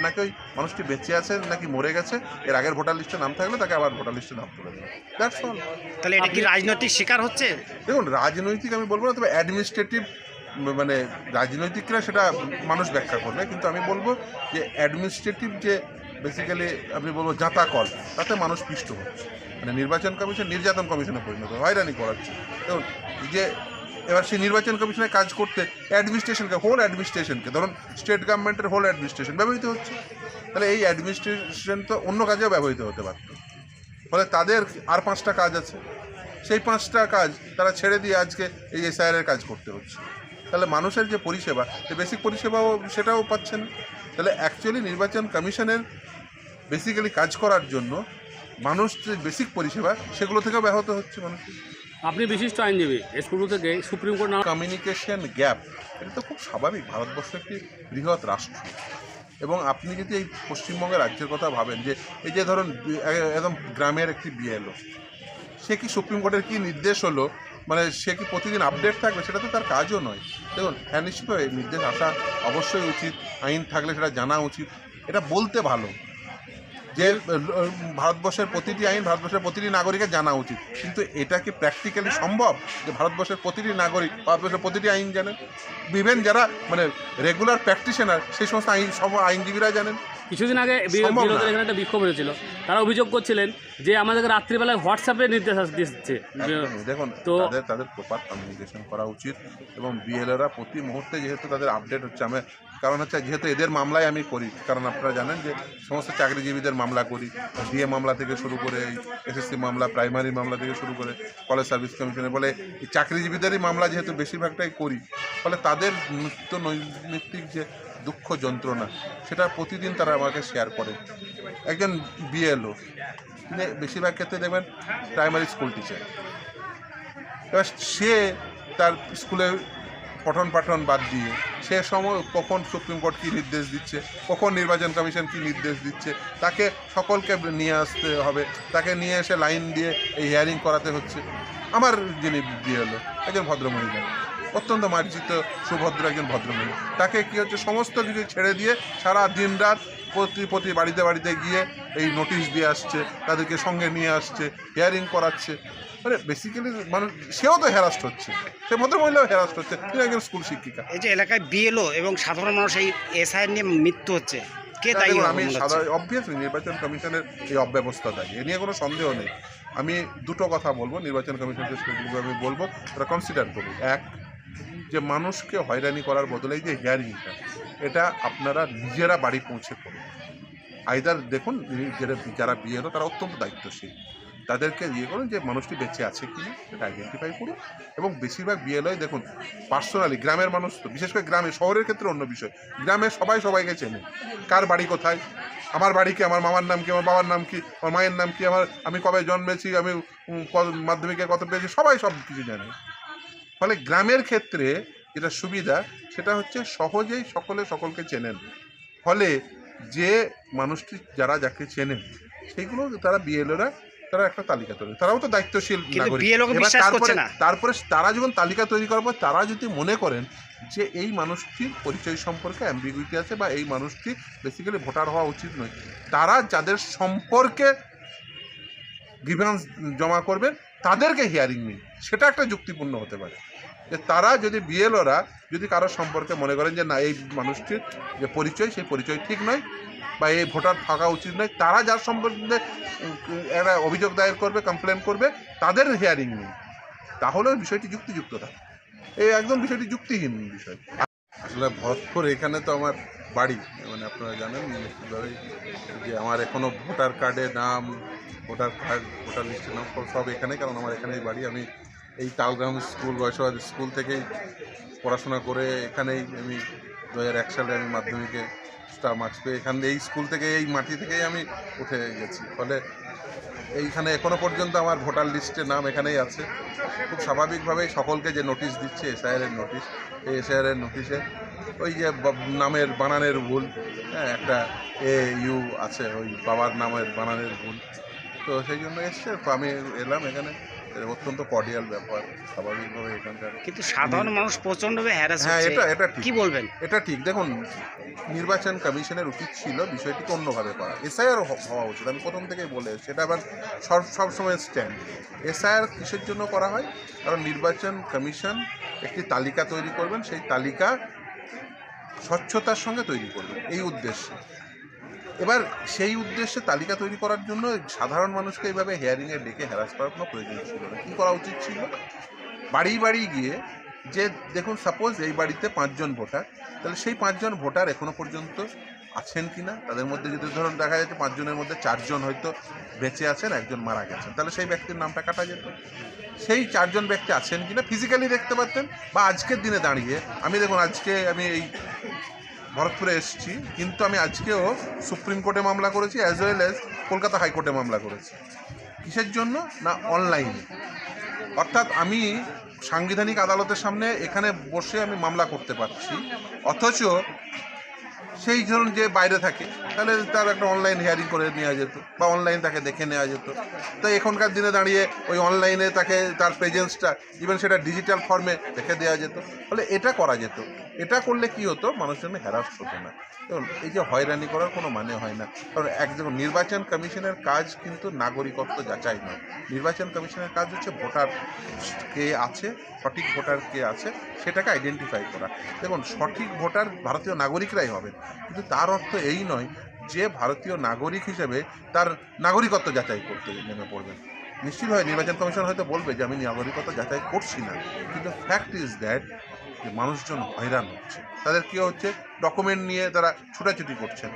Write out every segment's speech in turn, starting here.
আপনাকে ওই মানুষটি বেঁচে আছে নাকি মরে গেছে এর আগের ভোটার লিস্টে নাম থাকলে তাকে আবার ভোটার লিস্টে নাম তুলে দেবে। That's all. তাহলে এটা কি রাজনৈতিক শিকার হচ্ছে? দেখুন, রাজনৈতিক আমি বলবো না, তবে অ্যাডমিনিস্ট্রেটিভ, মানে রাজনৈতিকরা সেটা মানুষ ব্যাখ্যা করবে, কিন্তু আমি বলবো যে অ্যাডমিনিস্ট্রেটিভ যে বেসিক্যালি আমি বলবো জাঁতাকল, তাতে মানুষ পিষ্ট হচ্ছে। মানে নির্বাচন কমিশন নির্যাতন কমিশনে পরিণত, হয়রানি করাচ্ছে। দেখুন যে এবার সেই নির্বাচন কমিশনে কাজ করতে অ্যাডমিনিস্ট্রেশনকে, হোল অ্যাডমিনিস্ট্রেশনকে, ধরুন স্টেট গভর্নমেন্টের হোল অ্যাডমিনিস্ট্রেশন ব্যবহৃত হচ্ছে, তাহলে এই অ্যাডমিনিস্ট্রেশন তো অন্য কাজেও ব্যবহৃত হতে পারত। ফলে তাদের আর 5টা কাজ আছে, সেই 5টা কাজ তারা ছেড়ে দিয়ে আজকে এই এসআইআরের কাজ করতে হচ্ছে। তাহলে মানুষের যে পরিষেবা, যে বেসিক পরিষেবাও সেটাও পাচ্ছে না। তাহলে অ্যাকচুয়ালি নির্বাচন কমিশনের বেসিক্যালি কাজ করার জন্য মানুষ যে বেসিক পরিষেবা সেগুলো থেকেও ব্যাহত হচ্ছে মানুষের। আপনি বিশিষ্ট আইনজীবী, স্কুল থেকে সুপ্রিম কোর্ট কমিউনিকেশন গ্যাপ, এটা তো খুব স্বাভাবিক। ভারতবর্ষ একটি বৃহৎ রাষ্ট্র, এবং আপনি যদি এই পশ্চিমবঙ্গের রাজ্যের কথা ভাবেন, যে এই যে ধরুন একদম গ্রামের একটি বিএলও, সে কি সুপ্রিম কোর্টের কী নির্দেশ হলো, মানে সে কি প্রতিদিন আপডেট থাকবে? সেটা তো তার কাজও নয়। দেখুন, হ্যাঁ নিশ্চিতভাবে নির্দেশ আসা অবশ্যই উচিত, আইন থাকলে সেটা জানা উচিত, এটা বলতে ভালো যে ভারতবর্ষের প্রতিটি আইন ভারতবর্ষের প্রতিটি নাগরিকের জানা উচিত, কিন্তু এটা কি প্র্যাকটিক্যালি সম্ভব যে ভারতবর্ষের প্রতিটি নাগরিক ভারতবর্ষের প্রতিটি আইন জানেন? ইভেন যারা মানে রেগুলার প্র্যাকটিশনার, সেই সমস্ত আইনজীবীরা জানেন? কিছুদিন আগে বিরোধীদের এখানে একটা বিক্ষোভ হয়েছিল, তারা অভিযোগ করছিলেন যে আমাদেরকে রাত্রিবেলায় হোয়াটসঅ্যাপে নির্দেশ দিচ্ছে। দেখুন, তো তাদের প্রপার কমিউনিকেশন করা উচিত, এবং বিএলওরা প্রতি মুহূর্তে যেহেতু তাদের আপডেট হচ্ছে, আমি কারণ হচ্ছে যেহেতু এদের মামলায় আমি করি, কারণ আপনারা জানেন যে সমস্ত চাকরিজীবীদের মামলা করি, ডিএ মামলা থেকে শুরু করে এসএসসি মামলা, প্রাইমারি মামলা থেকে শুরু করে কলেজ সার্ভিস কমিশনে, বলে এই চাকরিজীবীদেরই মামলা যেহেতু বেশিরভাগটাই করি, ফলে তাদের নিত্য নৈমিত্তিক যে দুঃখ যন্ত্রণা সেটা প্রতিদিন তারা আমাকে শেয়ার করে। একজন বিএলও তিনি বেশিরভাগ ক্ষেত্রে দেখবেন প্রাইমারি স্কুল টিচার, এবার সে তার স্কুলে পঠন পাঠন বাদ দিয়ে সে সময় কখন সুপ্রিম কোর্ট কী নির্দেশ দিচ্ছে, কখন নির্বাচন কমিশন কী নির্দেশ দিচ্ছে, তাকে সকলকে নিয়ে আসতে হবে, তাকে নিয়ে এসে লাইন দিয়ে এই হিয়ারিং করাতে হচ্ছে। আমার যিনি বিএলও একজন ভদ্রমহিলা, অত্যন্ত মার্জিত সুভদ্র একজন ভদ্রমহিলা, তাকে কী হচ্ছে সমস্ত কিছু ছেড়ে দিয়ে সারা দিন রাত প্রতি বাড়িতে বাড়িতে গিয়ে এই নোটিশ দিয়ে আসছে, তাদেরকে সঙ্গে নিয়ে আসছে, হিয়ারিং করাচ্ছে। মানে বেসিক্যালি মানুষ, সেও তো হ্যারাস্ট হচ্ছে, সে ভদ্রমহিলাও হ্যারাস্ট হচ্ছে, তিনি একজন স্কুল শিক্ষিকা। এই যে এলাকায় বিএলও এবং সাধারণ মানুষ এই এসআইআর নিয়ে মৃত্যু হচ্ছে, কে দায়ী? আমি সাধারণ অবভিয়াসলি নির্বাচন কমিশনের এই অব্যবস্থা দায়ী, এ নিয়ে কোনো সন্দেহ নেই। আমি দুটো কথা বলবো, নির্বাচন কমিশনকে স্পেসিফিকভাবে বলবো তারা কনসিডার করুন। এক, যে মানুষকে হয়রানি করার বদলে যে হিয়ারিংটা, এটা আপনারা নিজেরা বাড়ি পৌঁছে করুন। আইদার দেখুন যারা বিএলও তারা অত্যন্ত দায়িত্বশীল, তাদেরকে ইয়ে করুন যে মানুষটি বেঁচে আছে কি না সেটা আইডেন্টিফাই করুন। এবং বেশিরভাগ বিএলওই দেখুন পার্সোনালি, গ্রামের মানুষ তো বিশেষ করে গ্রামে, শহরের ক্ষেত্রে অন্য বিষয়, গ্রামে সবাই সবাইকে চেনে, কার বাড়ি কোথায়, আমার বাড়ি কি, আমার মামার নাম কি, আমার বাবার নাম কি, আমার মায়ের নাম কি, আমি কবে জন্মেছি, আমি মাধ্যমিকে কত পেয়েছি, সবাই সব কিছু জানে। ফলে গ্রামের ক্ষেত্রে যেটা সুবিধা সেটা হচ্ছে সহজেই সকলে সকলকে চেনেন, ফলে যে মানুষটি যাকে চেনেন সেইগুলো তারা বিএলওরা তারা একটা তালিকা তৈরি, তারাও তো দায়িত্বশীল নাগরিক। তারপরে তারা যখন তালিকা তৈরি করার পর তারা যদি মনে করেন যে এই মানুষটির পরিচয় সম্পর্কে অ্যাম্বিগুইটি আছে বা এই মানুষটি বেসিক্যালি ভোটার হওয়া উচিত নয়, তারা যাদের সম্পর্কে গ্রিভেন্স জমা করবেন তাদেরকে হিয়ারিং নিন, সেটা একটা যুক্তিপূর্ণ হতে পারে। যে তারা যদি বিএলওরা যদি কারোর সম্পর্কে মনে করেন যে না এই মানুষটির যে পরিচয় সেই পরিচয় ঠিক নয় বা এই ভোটার থাকা উচিত নয়, তারা যার সম্পর্কে একটা অভিযোগ দায়ের করবে, কমপ্লেন করবে, তাদের হিয়ারিং নিন, তাহলে বিষয়টি যুক্তিযুক্ত থাকে। এই একদম বিষয়টি যুক্তিহীন বিষয়। আসলে ভরতপুর এখানে তো আমার বাড়ি, মানে আপনারা জানেন নিশ্চিতভাবেই যে আমার এখনও ভোটার কার্ডে নাম, ভোটার লিস্টের নাম সব এখানে, কারণ আমার এখানেই বাড়ি। আমি এই তালগ্রাম স্কুল, বয়সবাদ স্কুল থেকেই পড়াশোনা করে এখানেই আমি 2001 সালে আমি মাধ্যমিকে স্টার মার্কস পেয়ে এই স্কুল থেকে, এই মাটি থেকেই আমি উঠে গেছি। ফলে এইখানে এখনও পর্যন্ত আমার ভোটার লিস্টের নাম এখানেই আছে। খুব স্বাভাবিকভাবেই সকলকে যে নোটিশ দিচ্ছে এসআইআরের নোটিশ, এই এসআইআরের নোটিশে ওই যে নামের বানানের ভুল, হ্যাঁ একটা ইউ আছে, ওই বাবার নামের বানানের ভুল, তো সেই জন্য এসছে। তো আমি এলাম এখানে, এটা অত্যন্ত কর্ডিয়াল ব্যাপার, স্বাভাবিকভাবে এখানকার। কিন্তু সাধারণ মানুষ প্রচণ্ডভাবে হ্যারাস হ্যাঁ, হচ্ছে, এটা ঠিক। কি বলবেন? এটা ঠিক। দেখুন, নির্বাচন কমিশনের উচিত ছিল বিষয়টিকে অন্যভাবে করা। এসআইআর হওয়া উচিত, আমি প্রথম থেকেই বলে এসেছি। সেটা আবার সবসময় স্ট্যান্ড। এসআইআর কিসের জন্য করা হয়? কারণ নির্বাচন কমিশন একটি তালিকা তৈরি করবেন, সেই তালিকা স্বচ্ছতার সঙ্গে তৈরি করবেন এই উদ্দেশ্যে। এবার সেই উদ্দেশ্যে তালিকা তৈরি করার জন্য সাধারণ মানুষকে এইভাবে হিয়ারিংয়ে ডেকে হ্যারাস করার কোনো প্রয়োজন ছিল না। কী করা উচিত ছিল? বাড়ি বাড়ি গিয়ে, যে দেখুন সাপোজ এই বাড়িতে 5 জন ভোটার, তাহলে সেই 5 জন ভোটার এখনো পর্যন্ত আছেন কিনা, তাদের মধ্যে যদি ধরুন দেখা যাচ্ছে 5 জনের মধ্যে 4 জন হয়তো বেঁচে আছেন, একজন মারা গেছেন, তাহলে সেই ব্যক্তির নামটা কাটা যেত। সেই 4 জন ব্যক্তি আছেন কিনা ফিজিক্যালি দেখতে পারতেন। বা আজকের দিনে দাঁড়িয়ে দেখুন, আজকে আমি এই ভরতপুরে এসেছি, কিন্তু আমি আজকেও সুপ্রিম কোর্টে মামলা করেছি, অ্যাজ ওয়েল অ্যাজ কলকাতা হাইকোর্টে মামলা করেছি। কিসের জন্য? না, অনলাইনে। অর্থাৎ আমি সাংবিধানিক আদালতের সামনে এখানে বসে আমি মামলা করতে পারছি, অথচ সেই ধরুন যে বাইরে থাকে, তাহলে তার একটা অনলাইন হিয়ারিং করে নেওয়া যেত, বা অনলাইন তাকে দেখে নেওয়া যেত। তাই এখনকার দিনে দাঁড়িয়ে ওই অনলাইনে তাকে তার প্রেজেন্সটা ইভেন সেটা ডিজিটাল ফর্মে রেখে দেওয়া যেত। ফলে এটা করা যেত। এটা করলে কি হতো? মানুষজন হ্যারাস হতো না। এবং এই যে হয়রানি করার কোনো মানে হয় না। কারণ একজন নির্বাচন কমিশনের কাজ কিন্তু নাগরিকত্ব যাচাই নয়। নির্বাচন কমিশনের কাজ হচ্ছে ভোটার কে আছে, সঠিক ভোটার কে আছে সেটাকে আইডেন্টিফাই করা। দেখুন, সঠিক ভোটার ভারতীয় নাগরিকরাই হবেন, কিন্তু তার অর্থ এই নয় যে ভারতীয় নাগরিক হিসেবে তার নাগরিকত্ব যাচাই করতে নেমে পড়বেন। নিশ্চিতভাবে নির্বাচন কমিশন হয়তো বলবে যে আমি নাগরিকত্ব যাচাই করছি না, কিন্তু ফ্যাক্ট ইজ দ্যাট যে মানুষজন হয়রান হচ্ছে। তাদের কী হচ্ছে? ডকুমেন্ট নিয়ে তারা ছুটাছুটি করছেন।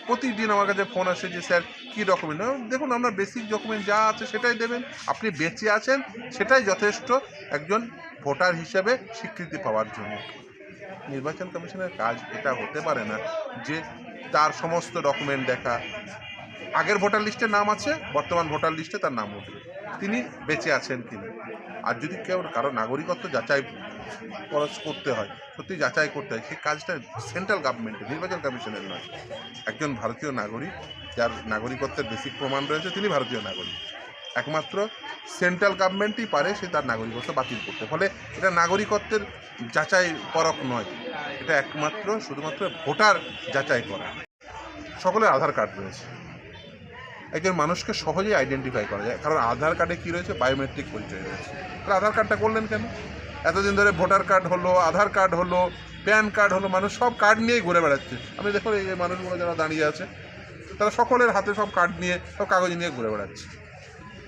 প্রতিদিন আমার কাছে ফোন আসে যে স্যার কী ডকুমেন্ট? দেখুন, আপনার বেসিক ডকুমেন্ট যা আছে সেটাই দেবেন। আপনি বেঁচে আছেন, সেটাই যথেষ্ট একজন ভোটার হিসেবে স্বীকৃতি পাওয়ার জন্য। নির্বাচন কমিশনের কাজ এটা হতে পারে না যে তার সমস্ত ডকুমেন্ট দেখা, আগের ভোটার লিস্টে নাম আছে, বর্তমান ভোটার লিস্টে তার নাম উঠবে, তিনি বেঁচে আছেন কিনা। আর যদি কেউ কারো নাগরিকত্ব যাচাই করতে হয়, সত্যি যাচাই করতে হয়, সেই কাজটা সেন্ট্রাল গভর্নমেন্টের, নির্বাচন কমিশনের নয়। একজন ভারতীয় নাগরিক যার নাগরিকত্বের বেসিক প্রমাণ রয়েছে, তিনি ভারতীয় নাগরিক। একমাত্র সেন্ট্রাল গভর্নমেন্টই পারে সে তার নাগরিকত্ব বাতিল করতে। ফলে এটা নাগরিকত্বের যাচাই পরখ নয়, এটা একমাত্র শুধুমাত্র ভোটার যাচাই করা। সকলের আধার কার্ড রয়েছে, একজন মানুষকে সহজেই আইডেন্টিফাই করা যায়, কারণ আধার কার্ডে কী রয়েছে? বায়োমেট্রিক পরিচয় রয়েছে। তাহলে আধার কার্ডটা করলেন কেন? এতদিন ধরে ভোটার কার্ড হলো, আধার কার্ড হলো, প্যান কার্ড হলো, মানুষ সব কার্ড নিয়েই ঘুরে বেড়াচ্ছে। আমি দেখুন এই যে মানুষগুলো যারা দাঁড়িয়ে আছে, তারা সকলের হাতে সব কার্ড নিয়ে, সব কাগজ নিয়ে ঘুরে বেড়াচ্ছে।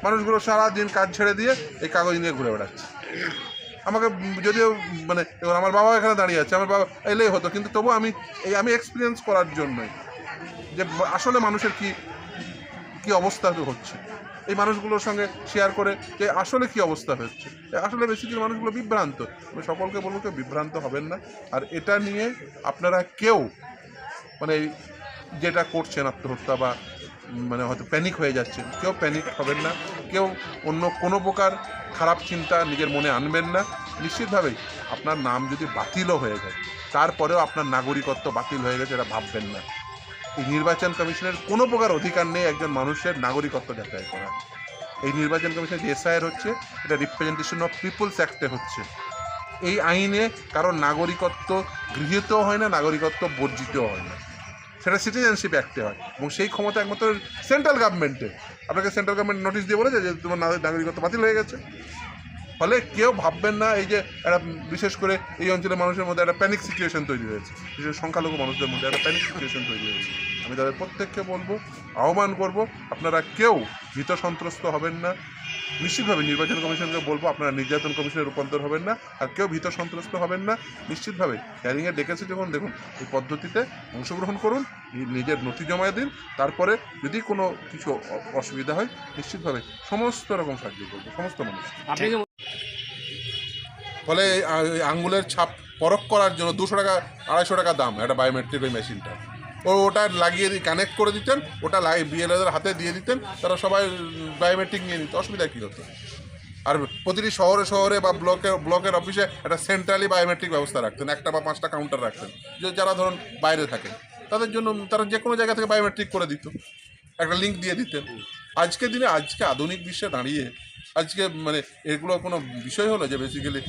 মানুষগুলো সারাদিন কাজ ছেড়ে দিয়ে এই কাগজ নিয়ে ঘুরে বেড়াচ্ছে। আমাকে যদিও এবার আমার বাবা এখানে দাঁড়িয়ে আছে, আমার বাবা এলেই হতো, কিন্তু তবু আমি এক্সপিরিয়েন্স করার জন্যই যে আসলে মানুষের কি অবস্থা হচ্ছে, এই মানুষগুলোর সঙ্গে শেয়ার করে যে আসলে কি অবস্থা হচ্ছে। আসলে বেসিক্যালি মানুষগুলো বিভ্রান্ত। আমি সকলকে বলবো কেউ বিভ্রান্ত হবেন না। আর এটা নিয়ে আপনারা কেউ যেটা করছেন আত্মহত্যা বা হয়তো প্যানিক হয়ে যাচ্ছেন, কেউ প্যানিক হবেন না, কেউ অন্য কোনো প্রকার খারাপ চিন্তা নিজের মনে আনবেন না। নিশ্চিতভাবেই আপনার নাম যদি বাতিলও হয়ে যায়, তারপরেও আপনার নাগরিকত্ব বাতিল হয়ে গেছে এটা ভাববেন না। এই নির্বাচন কমিশনের কোনো প্রকার অধিকার নেই একজন মানুষের নাগরিকত্ব যাচাই করা। এই নির্বাচন কমিশনের যে এসআইআর হচ্ছে, এটা রিপ্রেজেন্টেশন অফ পিপলস অ্যাক্টে হচ্ছে। এই আইনে কারোর নাগরিকত্ব গৃহীতও হয় না, নাগরিকত্ব বর্জিতও হয় না, সেটা সিটিজেনশিপ অ্যাক্টে হয়। এবং সেই ক্ষমতা একমাত্র সেন্ট্রাল গভর্নমেন্টের। আপনাকে সেন্ট্রাল গভর্নমেন্ট নোটিশ দিয়ে বলেছে যে তোমার নাগরিকত্ব বাতিল হয়ে গেছে। ফলে কেউ ভাববেন না এই যে একটা বিশেষ করে এই অঞ্চলের মানুষের মধ্যে একটা প্যানিক সিচুয়েশন তৈরি হয়েছে, বিশেষ সংখ্যালঘু মানুষদের মধ্যে একটা প্যানিক সিচুয়েশন তৈরি হয়েছে। আমি তাদের প্রত্যেককে বলবো, আহ্বান করব, আপনারা কেউ ভীত সন্ত্রস্ত হবেন না। নিশ্চিতভাবে নির্বাচন কমিশনকে বলবো আপনারা নির্যাতন কমিশনে রূপান্তর হবেন না, আর কেউ ভীত সন্ত্রস্ত হবেন না। নিশ্চিতভাবে হিয়ারিংয়ে ডেকেছে যখন, দেখুন এই পদ্ধতিতে অংশগ্রহণ করুন, নিজের নথি জমা দিন, তারপরে যদি কোনো কিছু অসুবিধা হয় নিশ্চিতভাবে সমস্ত রকম সাহায্য করবো সমস্ত মানুষ। আপনি কি ফলে আঙ্গুলের ছাপ পরখ করার জন্য 200 টাকা 250 টাকা দাম একটা বায়োমেট্রিক ওই মেশিনটা। ওটা লাগিয়ে কানেক্ট করে দিতেন, ওটা বিএলওদের হাতে দিয়ে দিতেন, তারা সবাই বায়োমেট্রিক নিয়ে নিত, অসুবিধা কী হতো? আর প্রতিটি শহরে শহরে বা ব্লকের অফিসে একটা সেন্ট্রালি বায়োমেট্রিক ব্যবস্থা রাখতেন, 1টা বা 5টা কাউন্টার রাখতেন, যারা ধরুন বাইরে থাকেন তাদের জন্য, তারা যে কোনো জায়গা থেকে বায়োমেট্রিক করে দিত, একটা লিঙ্ক দিয়ে দিতেন। আজকে আধুনিক বিশ্বে দাঁড়িয়ে আজকে মানে এগুলো কোনো বিষয় হলো যে বেসিক্যালি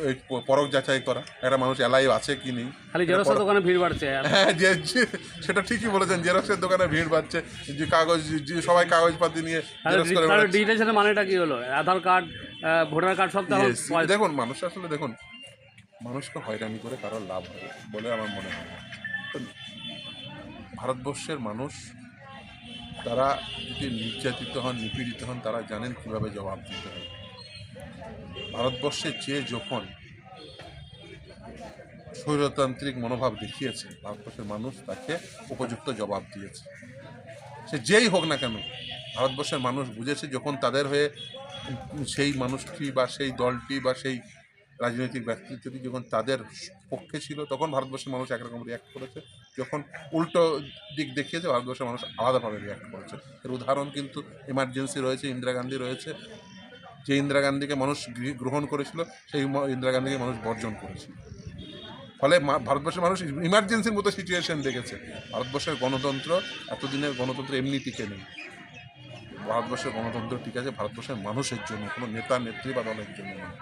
এই পরখ যাচাই করা একটা মানুষ অ্যালাইভ আছে কি নেই। খালি জেরক্সের দোকানে ভিড় বাড়ছে। হ্যাঁ সেটা ঠিকই বলেছেন, জেরক্সের দোকানে ভিড় বাড়ছে, যে কাগজ সবাই কাগজপাতি নিয়ে জেরক্স করে বেড়াচ্ছে। ডিটেলশনের মানেটা কি হলো? আধার কার্ড, ভোটার কার্ড সব তো এখন Yes, দেখুন মানুষ আসলে দেখুন মানুষকে হয়রানি করে কারোর লাভ হবে বলে আমার মনে হয় না। তো ভারতবর্ষের মানুষ তারা যদি নির্যাতিত হন, নিপীড়িত হন, তারা জানেন কিভাবে জবাব দিতে হবে। ভারতবর্ষে যে যখন স্বৈরতান্ত্রিক মনোভাব দেখিয়েছে, ভারতবর্ষের মানুষ তাকে উপযুক্ত জবাব দিয়েছে। সে যেই হোক না কেন, ভারতবর্ষের মানুষ বুঝেছে যখন তাদের হয়ে সেই মানুষটি বা সেই দলটি বা সেই রাজনৈতিক ব্যক্তিত্বটি যখন তাদের পক্ষে ছিল, তখন ভারতবর্ষের মানুষ একরকম রিয়াক্ট করেছে। যখন উল্টো দিক দেখিয়েছে, ভারতবর্ষের মানুষ আলাদাভাবে রিয়াক্ট করেছে। এর উদাহরণ কিন্তু এমার্জেন্সি রয়েছে, ইন্দিরা গান্ধী রয়েছে। যে ইন্দিরা গান্ধীকে মানুষ গ্রহণ করেছিল, সেই ইন্দিরা গান্ধীকে মানুষ বর্জন করেছিল। ফলে ভারতবর্ষের মানুষ ইমার্জেন্সির মতো সিচুয়েশন দেখেছে। ভারতবর্ষের গণতন্ত্র, এতদিনের গণতন্ত্র এমনি টিকে নেই। ভারতবর্ষের গণতন্ত্র ঠিক আছে ভারতবর্ষের মানুষের জন্য, কোনো নেতা নেত্রী বা দলের জন্য নয়।